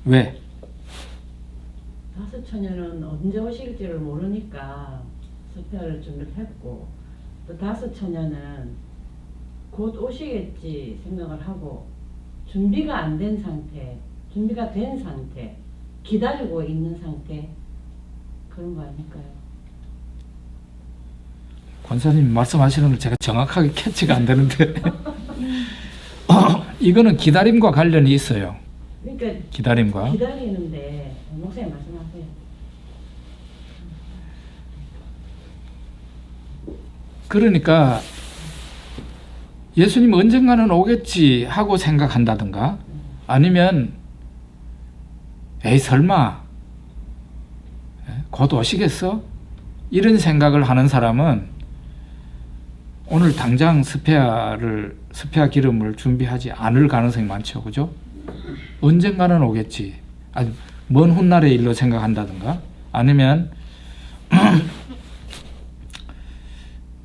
왜? 5처녀는 언제 오실지를 모르니까 스페어를 준비했고, 또 5처녀는 곧 오시겠지 생각을 하고 준비가 안 된 상태, 준비가 된 상태, 기다리고 있는 상태, 그런 거 아닐까요? 권사님 말씀하시는 걸 제가 정확하게 캐치가 안 되는데 이거는 기다림과 관련이 있어요. 그러니까 기다리는데 목사님 말씀하세요. 그러니까 예수님 언젠가는 오겠지 하고 생각한다든가, 아니면 에이 설마 곧 오시겠어? 이런 생각을 하는 사람은 오늘 당장 스페어 기름을 준비하지 않을 가능성이 많죠. 그죠? 언젠가는 오겠지. 아주 먼 훗날의 일로 생각한다든가, 아니면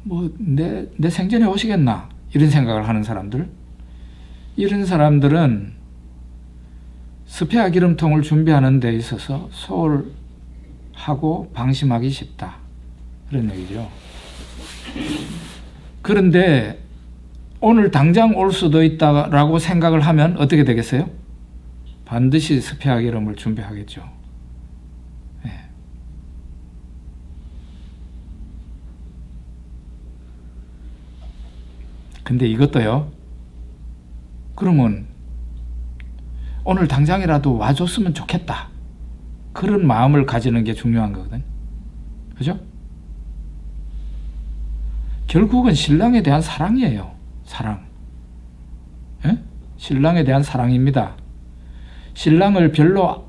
뭐 내 생전에 오시겠나 이런 생각을 하는 사람들, 이런 사람들은 스페어 기름통을 준비하는 데 있어서 소홀하고 방심하기 쉽다, 그런 얘기죠. 그런데 오늘 당장 올 수도 있다라고 생각을 하면 어떻게 되겠어요? 반드시 스페어 기름을 준비하겠죠. 네. 근데 이것도요, 그러면 오늘 당장이라도 와줬으면 좋겠다 그런 마음을 가지는 게 중요한 거거든. 그죠? 결국은 신랑에 대한 사랑이에요. 사랑. 예? 신랑에 대한 사랑입니다. 신랑을 별로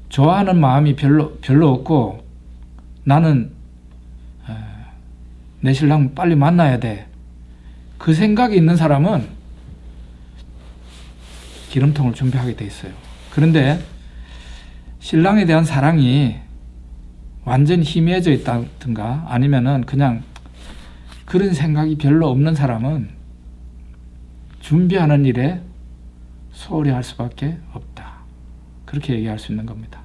좋아하는 마음이 별로 없고 나는 내 신랑 빨리 만나야 돼. 그 생각이 있는 사람은 기름통을 준비하게 돼 있어요. 그런데 신랑에 대한 사랑이 완전히 희미해져 있다든가 아니면은 그냥 그런 생각이 별로 없는 사람은 준비하는 일에 소홀히 할 수밖에 없다. 그렇게 얘기할 수 있는 겁니다.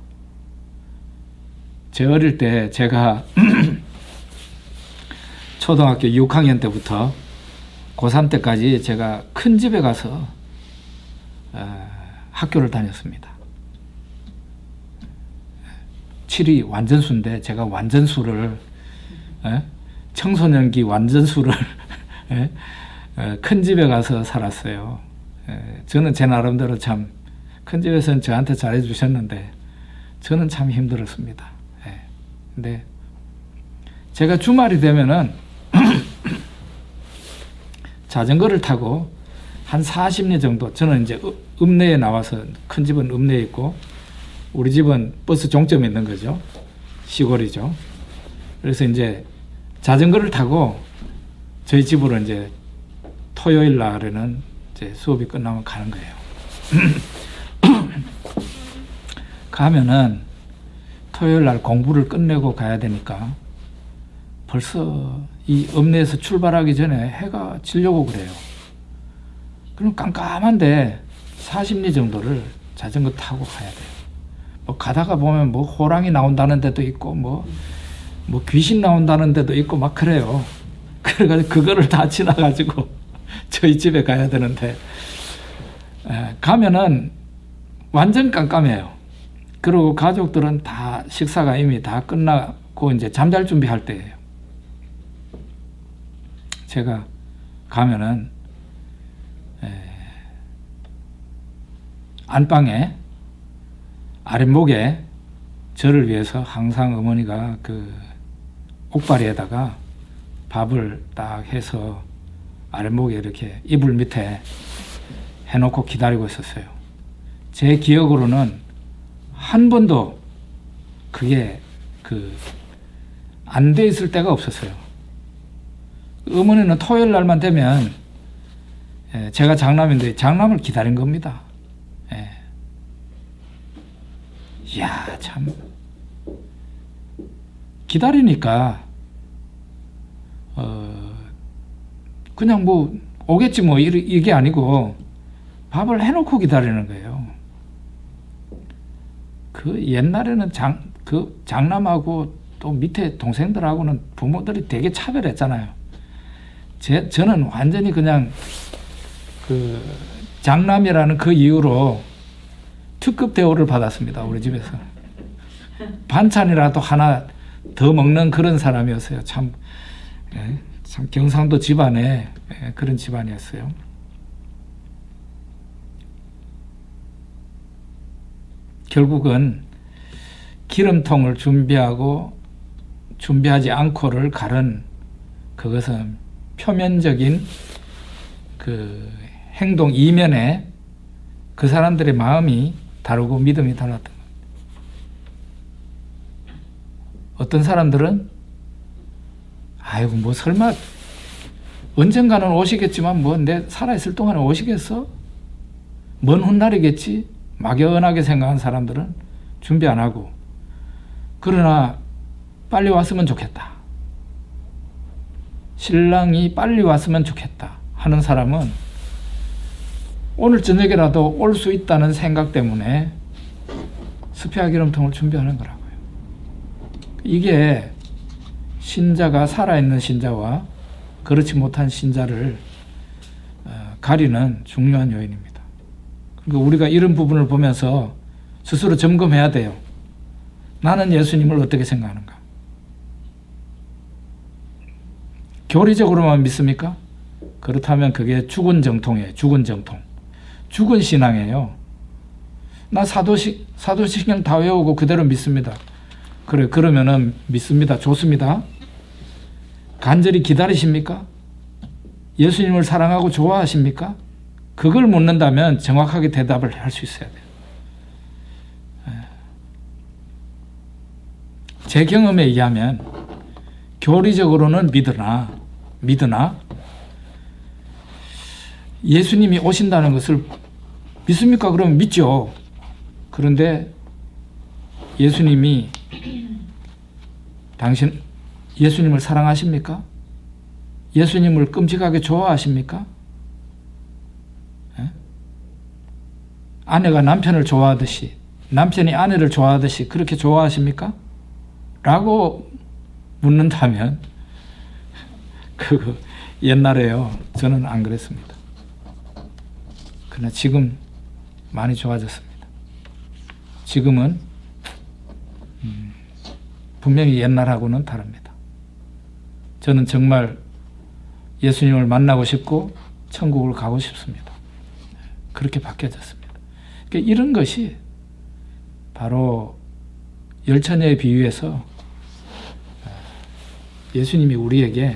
제 어릴 때 제가 초등학교 6학년 때부터 고3 때까지 제가 큰 집에 가서 학교를 다녔습니다. 7이 완전수인데 제가 완전수를 청소년기 완전수를 큰 집에 가서 살았어요. 저는 제 나름대로 참 큰 집에서는 저한테 잘해 주셨는데 저는 참 힘들었습니다. 근데 제가 주말이 되면은 자전거를 타고 한 40리 정도, 저는 이제 읍내에 나와서 큰 집은 읍내에 있고 우리 집은 버스 종점에 있는 거죠. 시골이죠. 그래서 이제 자전거를 타고 저희 집으로 이제 토요일 날에는 이제 수업이 끝나면 가는 거예요. 가면은 토요일 날 공부를 끝내고 가야 되니까 벌써 이 읍내에서 출발하기 전에 해가 지려고 그래요. 그럼 깜깜한데 40리 정도를 자전거 타고 가야 돼요. 뭐 가다가 보면 뭐 호랑이 나온다는 데도 있고 뭐 귀신 나온다는 데도 있고 막 그래요. 그래가지고 그거를 다 지나가지고 저희 집에 가야 되는데 가면은 완전 깜깜해요. 그리고 가족들은 다 식사가 이미 다 끝나고 이제 잠잘 준비할 때예요. 제가 가면은 안방에 아랫목에 저를 위해서 항상 어머니가 그 옥바리에다가 밥을 딱 해서 아랫목에 이렇게 이불 밑에 해놓고 기다리고 있었어요. 제 기억으로는 한 번도 그게 안 돼 있을 때가 없었어요. 어머니는 토요일 날만 되면 제가 장남인데 장남을 기다린 겁니다. 이야, 참 기다리니까 그냥 뭐 오겠지 뭐 이게 아니고 밥을 해놓고 기다리는 거예요. 그 옛날에는 장남하고 또 밑에 동생들하고는 부모들이 되게 차별했잖아요. 저는 완전히 그냥 그 장남이라는 그 이유로 특급 대우를 받았습니다. 우리 집에서. 반찬이라도 하나 더 먹는 그런 사람이었어요. 참 경상도 집안에 그런 집안이었어요. 결국은 기름통을 준비하지 않고를 가른 그것은 표면적인 그 행동 이면에 그 사람들의 마음이 다르고 믿음이 달랐던 겁니다. 어떤 사람들은 아이고 뭐 설마 언젠가는 오시겠지만 뭐 내 살아있을 동안에 오시겠어? 먼 훗날이겠지? 막연하게 생각한 사람들은 준비 안 하고 그러나 빨리 왔으면 좋겠다. 신랑이 빨리 왔으면 좋겠다 하는 사람은 오늘 저녁이라도 올 수 있다는 생각 때문에 스페아 기름통을 준비하는 거라고요. 이게 신자가 살아있는 신자와 그렇지 못한 신자를 가리는 중요한 요인입니다. 그러니까 우리가 이런 부분을 보면서 스스로 점검해야 돼요. 나는 예수님을 어떻게 생각하는가? 교리적으로만 믿습니까? 그렇다면 그게 죽은 정통이에요. 죽은 정통. 죽은 신앙이에요. 나 사도신경 다 외우고 그대로 믿습니다. 그래, 그러면은 믿습니다. 좋습니다. 간절히 기다리십니까? 예수님을 사랑하고 좋아하십니까? 그걸 묻는다면 정확하게 대답을 할 수 있어야 돼요. 제 경험에 의하면 교리적으로는 믿으나 예수님이 오신다는 것을 믿습니까? 그러면 믿죠. 그런데 예수님이 예수님을 사랑하십니까? 예수님을 끔찍하게 좋아하십니까? 아내가 남편을 좋아하듯이, 남편이 아내를 좋아하듯이 그렇게 좋아하십니까? 라고 묻는다면 옛날에요, 저는 안 그랬습니다. 그러나 지금 많이 좋아졌습니다. 지금은 분명히 옛날하고는 다릅니다. 저는 정말 예수님을 만나고 싶고 천국을 가고 싶습니다. 그렇게 바뀌어졌습니다. 그러니까 이런 것이 바로 열처녀의 비유에서 예수님이 우리에게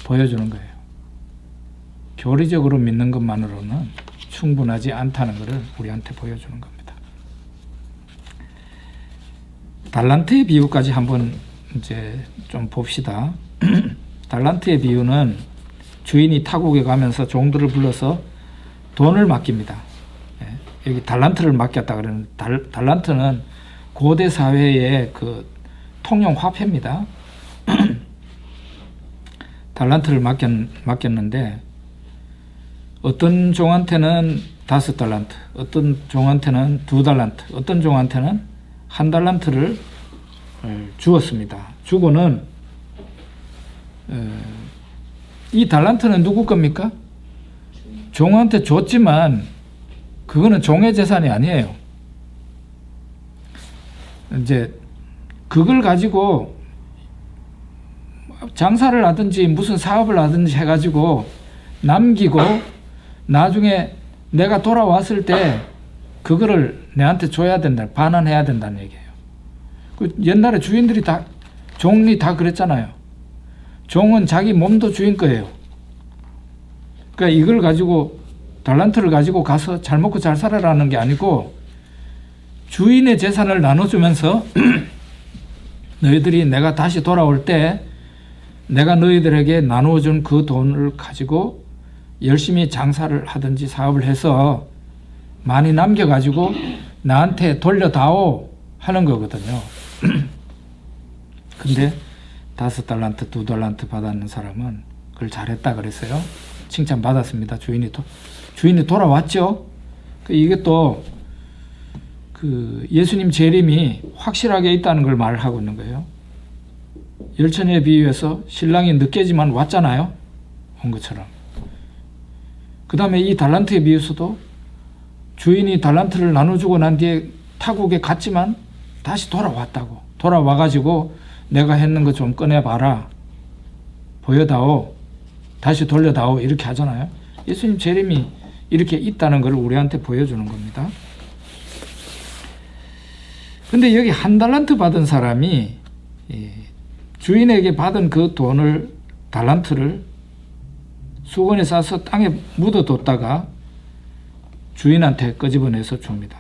보여주는 거예요. 교리적으로 믿는 것만으로는 충분하지 않다는 것을 우리한테 보여주는 겁니다. 달란트의 비유까지 한번 이제 좀 봅시다. 달란트의 비유는 주인이 타국에 가면서 종들을 불러서 돈을 맡깁니다. 여기 달란트를 맡겼다 그러는 달란트는 고대 사회의 그 통용 화폐입니다. 달란트를 맡겼는데 어떤 종한테는 5달란트, 어떤 종한테는 2달란트, 어떤 종한테는 1달란트를 주었습니다. 주고는 이 달란트는 누구 겁니까? 종한테 줬지만 그거는 종의 재산이 아니에요. 이제 그걸 가지고 장사를 하든지 무슨 사업을 하든지 해가지고 남기고 나중에 내가 돌아왔을 때 그거를 내한테 줘야 된다, 반환해야 된다는 얘기예요. 그 옛날에 주인들이 다, 종이 다 그랬잖아요. 종은 자기 몸도 주인 거예요. 그러니까 이걸 가지고 달란트를 가지고 가서 잘 먹고 잘 살아라는 게 아니고 주인의 재산을 나눠주면서 너희들이 내가 다시 돌아올 때 내가 너희들에게 나누어준 그 돈을 가지고 열심히 장사를 하든지 사업을 해서 많이 남겨가지고 나한테 돌려다오 하는 거거든요. 근데 5달란트, 2달란트 받았는 사람은 그걸 잘했다 그랬어요. 칭찬받았습니다. 주인이 돌아왔죠. 이게 또 그 예수님 재림이 확실하게 있다는 걸 말하고 있는 거예요. 열처녀의 비유에서 신랑이 늦게지만 왔잖아요. 온 것처럼. 그 다음에 이 달란트의 비유에서도 주인이 달란트를 나눠주고 난 뒤에 타국에 갔지만 다시 돌아왔다고. 돌아와가지고 내가 했는 거 좀 꺼내봐라. 보여다오. 다시 돌려다오. 이렇게 하잖아요. 예수님 재림이 이렇게 있다는 걸 우리한테 보여주는 겁니다. 근데 여기 1달란트 받은 사람이 주인에게 받은 그 돈을, 달란트를 수건에 싸서 땅에 묻어뒀다가 주인한테 끄집어내서 줍니다.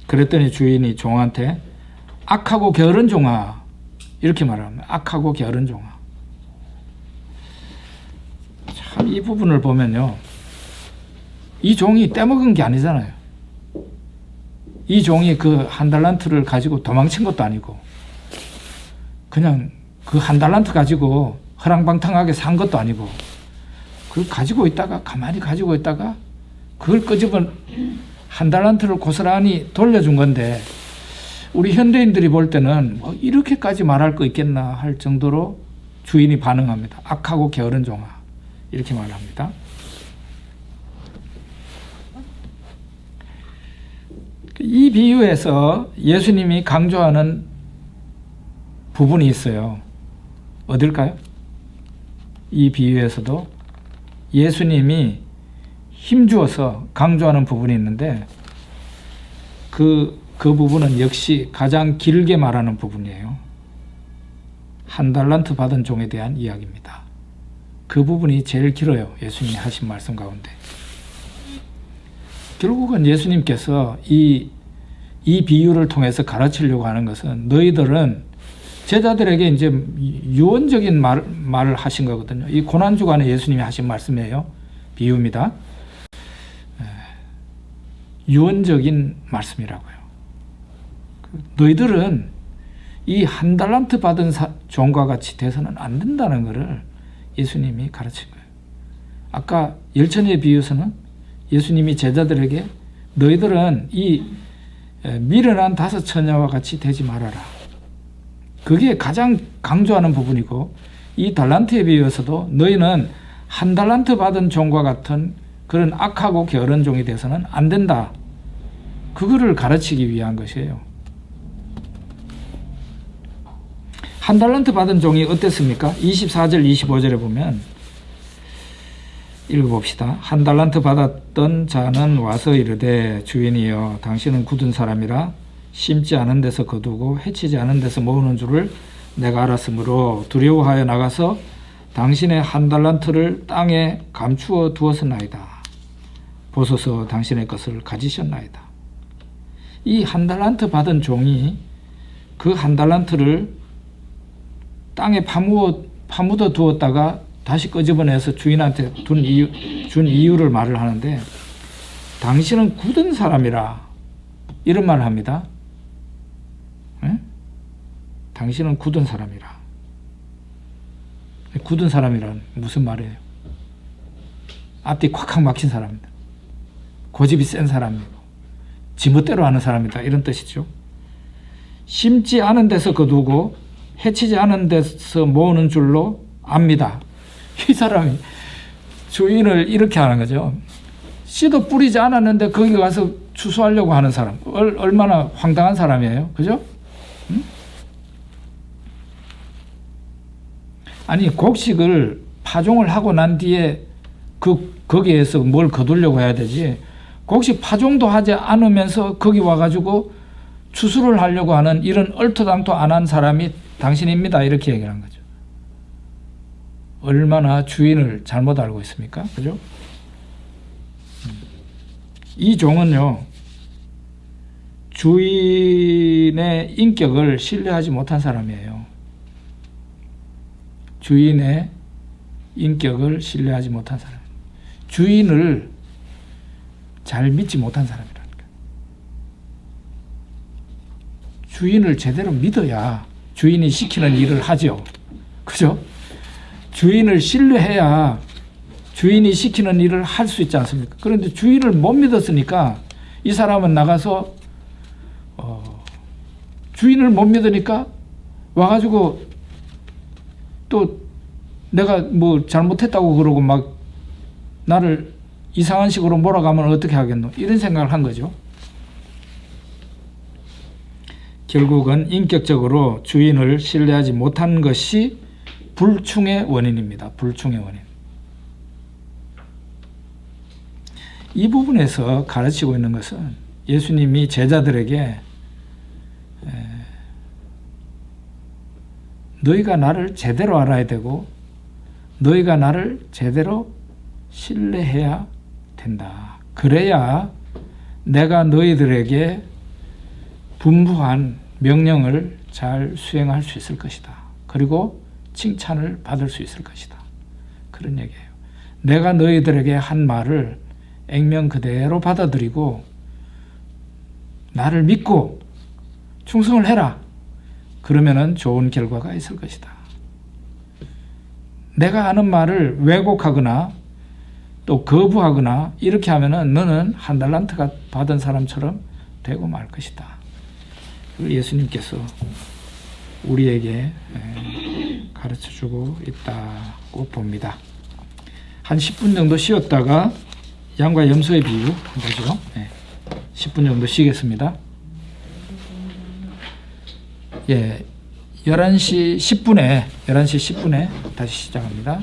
그랬더니 주인이 종한테 악하고 게으른 종아, 이렇게 말합니다. 악하고 게으른 종아. 참 이 부분을 보면요, 이 종이 떼먹은 게 아니잖아요. 이 종이 그 1달란트를 가지고 도망친 것도 아니고 그냥 그 1달란트 가지고 허랑방탕하게 산 것도 아니고 그걸 가지고 있다가, 가만히 가지고 있다가 그걸 끄집어 1달란트를 고스란히 돌려준 건데, 우리 현대인들이 볼 때는 뭐 이렇게까지 말할 거 있겠나 할 정도로 주인이 반응합니다. 악하고 게으른 종아, 이렇게 말합니다. 이 비유에서 예수님이 강조하는 부분이 있어요. 어딜까요? 이 비유에서도 예수님이 힘주어서 강조하는 부분이 있는데, 그 그 부분은 역시 가장 길게 말하는 부분이에요. 한 달란트 받은 종에 대한 이야기입니다. 그 부분이 제일 길어요. 예수님이 하신 말씀 가운데. 결국은 예수님께서 이 비유를 통해서 가르치려고 하는 것은 너희들은 제자들에게 이제 유언적인 말을 하신 거거든요. 이 고난주간에 예수님이 하신 말씀이에요. 비유입니다. 유언적인 말씀이라고요. 너희들은 이 한 달란트 받은 종과 같이 돼서는 안 된다는 것을 예수님이 가르친 거예요. 아까 열처녀의 비유에서는 예수님이 제자들에게 너희들은 이 미련한 5처녀와 같이 되지 말아라. 그게 가장 강조하는 부분이고, 이 달란트에 비유에서도 너희는 한 달란트 받은 종과 같은 그런 악하고 게으른 종이 돼서는 안 된다. 그거를 가르치기 위한 것이에요. 한 달란트 받은 종이 어땠습니까? 24절 25절에 보면 읽어봅시다. 한 달란트 받았던 자는 와서 이르되 주인이여 당신은 굳은 사람이라 심지 않은 데서 거두고 해치지 않은 데서 모으는 줄을 내가 알았으므로 두려워하여 나가서 당신의 한 달란트를 땅에 감추어 두었었나이다. 보소서 당신의 것을 가지셨나이다. 이 한 달란트 받은 종이 그 한 달란트를 땅에 파묻어 두었다가 다시 끄집어내서 주인한테 준 이유를 말을 하는데, 당신은 굳은 사람이라 이런 말을 합니다. 네? 당신은 굳은 사람이라. 굳은 사람이란 무슨 말이에요? 앞뒤 콱콱 막힌 사람입니다. 고집이 센 사람이고 지멋대로 하는 사람이다, 이런 뜻이죠. 심지 않은 데서 거두고 해치지 않은 데서 모으는 줄로 압니다. 이 사람이 주인을 이렇게 하는 거죠. 씨도 뿌리지 않았는데 거기 가서 추수하려고 하는 사람. 얼마나 황당한 사람이에요. 그죠? 응? 아니, 곡식을 파종을 하고 난 뒤에 거기에서 뭘 거두려고 해야 되지. 곡식 파종도 하지 않으면서 거기 와가지고 추수를 하려고 하는 이런 얼토당토 안 한 사람이 당신입니다. 이렇게 얘기한 거죠. 얼마나 주인을 잘못 알고 있습니까? 그죠? 이 종은요, 주인의 인격을 신뢰하지 못한 사람이에요. 주인의 인격을 신뢰하지 못한 사람. 주인을 잘 믿지 못한 사람이라는 거예요. 주인을 제대로 믿어야 주인이 시키는 일을 하죠. 그죠? 주인을 신뢰해야 주인이 시키는 일을 할 수 있지 않습니까? 그런데 주인을 못 믿었으니까 이 사람은 나가서 주인을 못 믿으니까 와가지고 또 내가 뭐 잘못했다고 그러고 막 나를 이상한 식으로 몰아가면 어떻게 하겠노? 이런 생각을 한 거죠. 결국은 인격적으로 주인을 신뢰하지 못한 것이 불충의 원인입니다. 불충의 원인. 이 부분에서 가르치고 있는 것은 예수님이 제자들에게 너희가 나를 제대로 알아야 되고 너희가 나를 제대로 신뢰해야 된다. 그래야 내가 너희들에게 분부한 명령을 잘 수행할 수 있을 것이다. 그리고 칭찬을 받을 수 있을 것이다. 그런 얘기예요. 내가 너희들에게 한 말을 액면 그대로 받아들이고 나를 믿고 충성을 해라. 그러면은 좋은 결과가 있을 것이다. 내가 하는 말을 왜곡하거나 또 거부하거나 이렇게 하면은 너는 한 달란트가 받은 사람처럼 되고 말 것이다. 그걸 예수님께서 우리에게 가르쳐주고 있다고 봅니다. 한 10분 정도 쉬었다가 양과 염소의 비유 보죠. 10분 정도 쉬겠습니다. 11시 10분에 다시 시작합니다.